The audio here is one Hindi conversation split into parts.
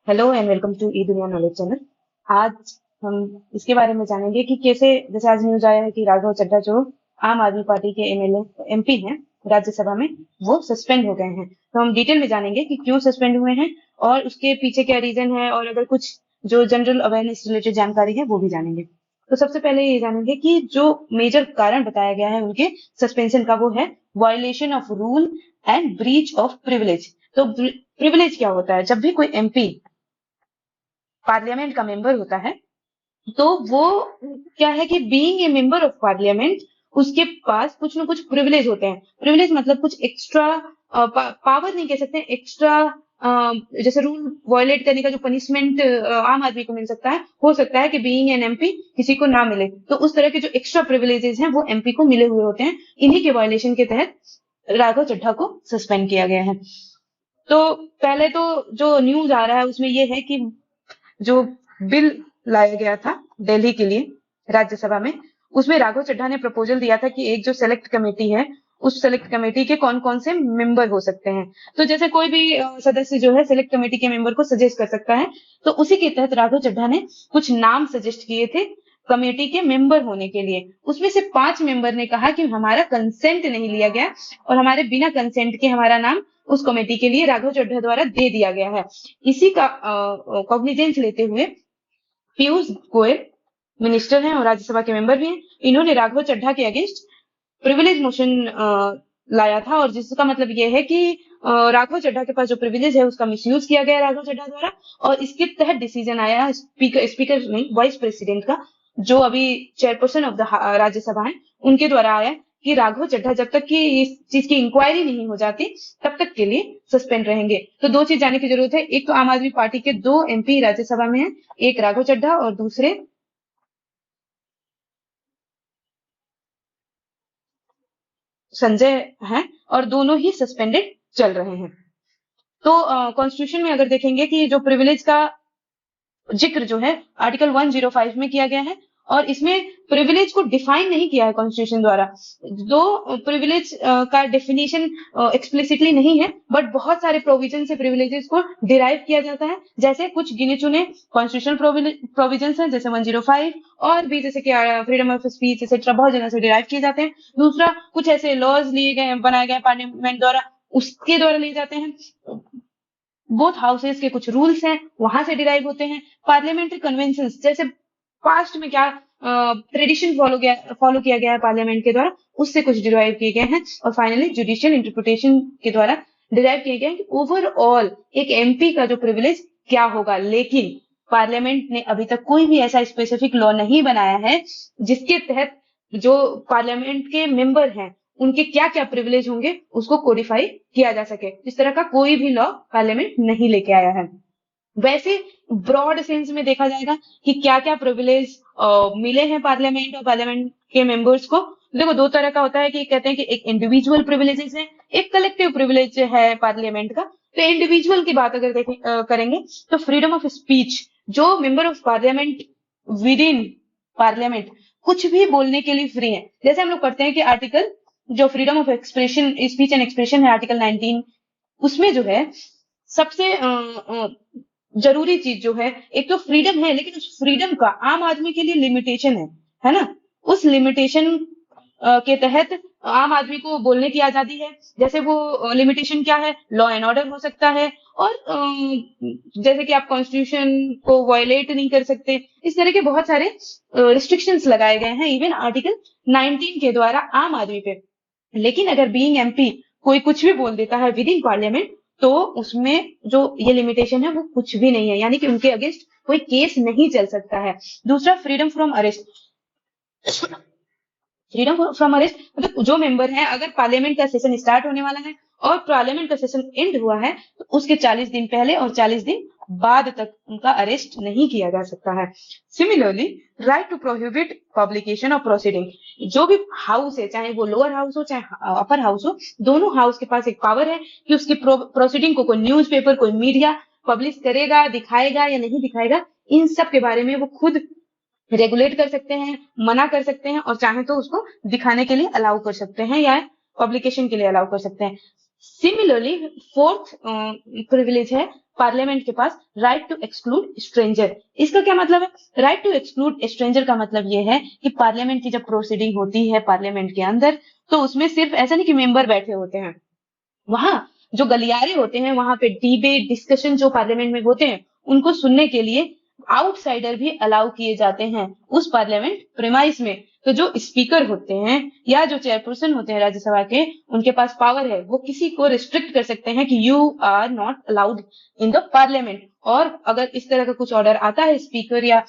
हेलो एंड वेलकम टू ई दुनिया नॉलेज चैनल। आज हम इसके बारे में जानेंगे कि कैसे, जैसे आज न्यूज आया है कि राघव चड्ढा जो आम आदमी पार्टी के एमएलए एमपी हैं राज्यसभा में, वो सस्पेंड हो गए हैं। तो हम डिटेल में जानेंगे कि क्यों सस्पेंड हुए हैं और उसके पीछे क्या रीजन है, और अगर कुछ जो जनरल अवेयरनेस रिलेटेड जानकारी है वो भी जानेंगे। तो सबसे पहले ये जानेंगे कि जो मेजर कारण बताया गया है उनके सस्पेंशन का, वो है violation of rule and breach of privilege. तो प्रिविलेज क्या होता है? जब भी कोई एमपी पार्लियामेंट का मेंबर होता है तो वो क्या है कि being a member of parliament उसके पास कुछ ना कुछ प्रिविलेज होते हैं। प्रिविलेज मतलब कुछ एक्स्ट्रा पावर नहीं कह सकते, एक्स्ट्रा जैसे रूल वायलेट करने का जो पनिशमेंट आम आदमी को मिल सकता है, हो सकता है कि बीइंग एन एमपी किसी को ना मिले। तो उस तरह के जो एक्स्ट्रा प्रिविलेजेस हैं वो एमपी को मिले हुए होते हैं। इन्हीं के वायलेशन के तहत राघव चड्ढा को सस्पेंड किया गया है। तो पहले तो जो न्यूज आ रहा है उसमें ये है कि जो बिल लाया गया था दिल्ली के लिए राज्यसभा में, उसमें राघव चड्ढा ने प्रपोजल दिया था कि एक जो सेलेक्ट कमेटी है, उस सेलेक्ट कमेटी के कौन कौन से मेंबर हो सकते हैं। तो जैसे कोई भी सदस्य जो है सेलेक्ट कमेटी के मेंबर को सजेस्ट कर सकता है, तो उसी के तहत राघव चड्ढा ने कुछ नाम सजेस्ट किए थे कमेटी के मेंबर होने के लिए। उसमें से 5 मेंबर ने कहा कि हमारा कंसेंट नहीं लिया गया और हमारे बिना कंसेंट के हमारा नाम उस कमेटी के लिए राघव चड्ढा द्वारा दे दिया गया है। इसी का कॉग्निजेंस लेते हुए पीयूष गोयल मिनिस्टर हैं और राज्यसभा के मेंबर भी हैं, इन्होंने राघव चड्ढा के अगेंस्ट प्रिविलेज मोशन लाया था, और जिसका मतलब यह है कि राघव चड्ढा के पास जो प्रिविलेज है उसका मिसयूज किया गया राघव चड्ढा द्वारा। और इसके तहत डिसीजन आया स्पीकर नहीं, वाइस प्रेसिडेंट का, जो अभी चेयरपर्सन ऑफ द राज्यसभा है, उनके द्वारा आया कि राघव चड्ढा जब तक कि इस चीज की इंक्वायरी नहीं हो जाती तब तक के लिए सस्पेंड रहेंगे। तो 2 चीज जानने की जरूरत है, एक तो आम आदमी पार्टी के 2 एमपी राज्यसभा में है, एक राघव चड्ढा और दूसरे संजय हैं, और दोनों ही सस्पेंडेड चल रहे हैं। तो कॉन्स्टिट्यूशन में अगर देखेंगे कि जो प्रिविलेज का जिक्र जो है आर्टिकल 105 में किया गया है, और इसमें प्रिविलेज को डिफाइन नहीं किया है कॉन्स्टिट्यूशन द्वारा। दो प्रिविलेज का डेफिनेशन एक्सप्लिसिटली नहीं है, बट बहुत सारे प्रोविजन से प्रिविलेजेस को डिराइव किया जाता है। जैसे कुछ गिने चुने कॉन्स्टिट्यूशनल प्रोविजन हैं, जैसे 105, और भी जैसे कि फ्रीडम ऑफ स्पीच एक्सेट्रा, बहुत जगह से डिराइव किए जाते हैं। दूसरा, कुछ ऐसे लॉज लिए गए, बनाए गए पार्लियामेंट द्वारा, उसके द्वारा लिए जाते हैं। बोथ हाउसेस के कुछ रूल्स हैं, वहां से डिराइव होते हैं। पार्लियामेंट्री कन्वेंशन, जैसे पास्ट में क्या ट्रेडिशन फॉलो किया गया है पार्लियामेंट के द्वारा, उससे कुछ डिराइव किए गए हैं। और फाइनली जुडिशियल इंटरप्रिटेशन के द्वारा डिराइव किए गए हैं कि ओवरऑल एक एमपी का जो प्रिविलेज क्या होगा। लेकिन पार्लियामेंट ने अभी तक कोई भी ऐसा स्पेसिफिक लॉ नहीं बनाया है जिसके तहत जो पार्लियामेंट के मेंबर हैं उनके क्या क्या प्रिविलेज होंगे उसको कोडिफाई किया जा सके। इस तरह का कोई भी लॉ पार्लियामेंट नहीं लेके आया है। वैसे ब्रॉड सेंस में देखा जाएगा कि क्या क्या प्रिविलेज मिले हैं पार्लियामेंट और पार्लियामेंट के मेंबर्स को। देखो, 2 तरह का होता है कि कहते हैं कि एक इंडिविजुअल प्रिविलेजेस है, एक कलेक्टिव प्रिविलेज है पार्लियामेंट का। तो इंडिविजुअल की बात अगर करेंगे तो फ्रीडम ऑफ स्पीच, जो member of parliament with in parliament कुछ भी बोलने के लिए फ्री है। जैसे हम लोग पढ़ते हैं कि आर्टिकल जो freedom of expression, speech and expression है, आर्टिकल 19, उसमें जो है सबसे जरूरी चीज जो है, एक तो फ्रीडम है, लेकिन उस फ्रीडम का आम आदमी के लिए लिमिटेशन है ना। उस लिमिटेशन के तहत आम आदमी को बोलने की आजादी है। जैसे वो लिमिटेशन क्या है, लॉ एंड ऑर्डर हो सकता है, और जैसे कि आप कॉन्स्टिट्यूशन को वायलेट नहीं कर सकते। इस तरह के बहुत सारे रिस्ट्रिक्शंस लगाए गए हैं इवन आर्टिकल 19 के द्वारा आम आदमी पे। लेकिन अगर बीइंग एमपी कोई कुछ भी बोल देता है विद इन पार्लियामेंट, तो उसमें जो ये लिमिटेशन है वो कुछ भी नहीं है, यानी कि उनके अगेंस्ट कोई केस नहीं चल सकता है। दूसरा, freedom from arrest. Freedom from arrest मतलब जो मेंबर है, अगर पार्लियामेंट का सेशन स्टार्ट होने वाला है और पार्लियामेंट का सेशन एंड हुआ है, तो उसके 40 दिन पहले और 40 दिन बाद तक उनका अरेस्ट नहीं किया जा सकता है। Similarly, right to prohibit publication of proceeding. जो भी हाउस है, चाहे वो लोअर हाउस हो चाहे अपर हाउस हो, दोनों हाउस के पास एक पावर है कि उसकी प्रोसीडिंग को कोई न्यूज़पेपर, कोई मीडिया पब्लिश करेगा, दिखाएगा या नहीं दिखाएगा, इन सब के बारे में वो खुद रेगुलेट कर सकते हैं, मना कर सकते हैं, और चाहे तो उसको दिखाने के लिए अलाउ कर सकते हैं या पब्लिकेशन के लिए अलाउ कर सकते हैं। सिमिलरली, फोर्थ प्रिविलेज है पार्लियामेंट के पास राइट टू एक्सक्लूड स्ट्रेंजर। इसका क्या मतलब है? राइट टू एक्सक्लूड स्ट्रेंजर का मतलब ये है कि पार्लियामेंट की जब प्रोसीडिंग होती है पार्लियामेंट के अंदर, तो उसमें सिर्फ ऐसा नहीं कि मेंबर बैठे होते हैं, वहां जो गलियारे होते हैं, वहां पे डिबेट डिस्कशन जो पार्लियामेंट में होते हैं, उनको सुनने के लिए आउटसाइडर भी अलाउ किए जाते हैं उस पार्लियामेंट प्रेमाइस में। तो जो स्पीकर होते हैं या जो चेयरपर्सन होते हैं राज्यसभा के, उनके पास पावर है, वो किसी को रिस्ट्रिक्ट कर सकते हैं कि you are not allowed in the parliament. और अगर इस तरह का कुछ ऑर्डर आता है स्पीकर या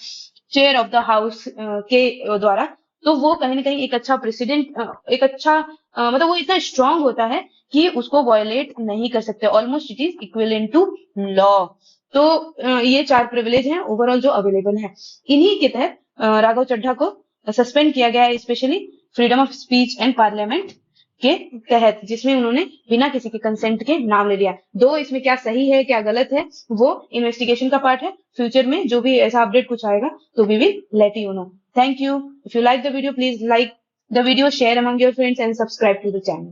चेयर ऑफ द हाउस के द्वारा, तो वो कहीं ना कहीं एक अच्छा प्रेसिडेंट, एक अच्छा मतलब वो इतना स्ट्रांग होता है कि उसको वायलेट नहीं कर सकते। Almost it is equivalent to law. तो ये 4 प्रिविलेज हैं ओवरऑल जो अवेलेबल है। इन्हीं के तहत राघव चड्ढा को सस्पेंड किया गया है, specially freedom of speech and parliament के तहत, जिसमें उन्होंने बिना किसी के कंसेंट के नाम ले लिया। दो इसमें क्या सही है क्या गलत है वो इन्वेस्टिगेशन का पार्ट है। फ्यूचर में जो भी ऐसा अपडेट कुछ आएगा तो we will let you know. Thank you. If you like the video, please like the video, share among your friends and subscribe to the channel.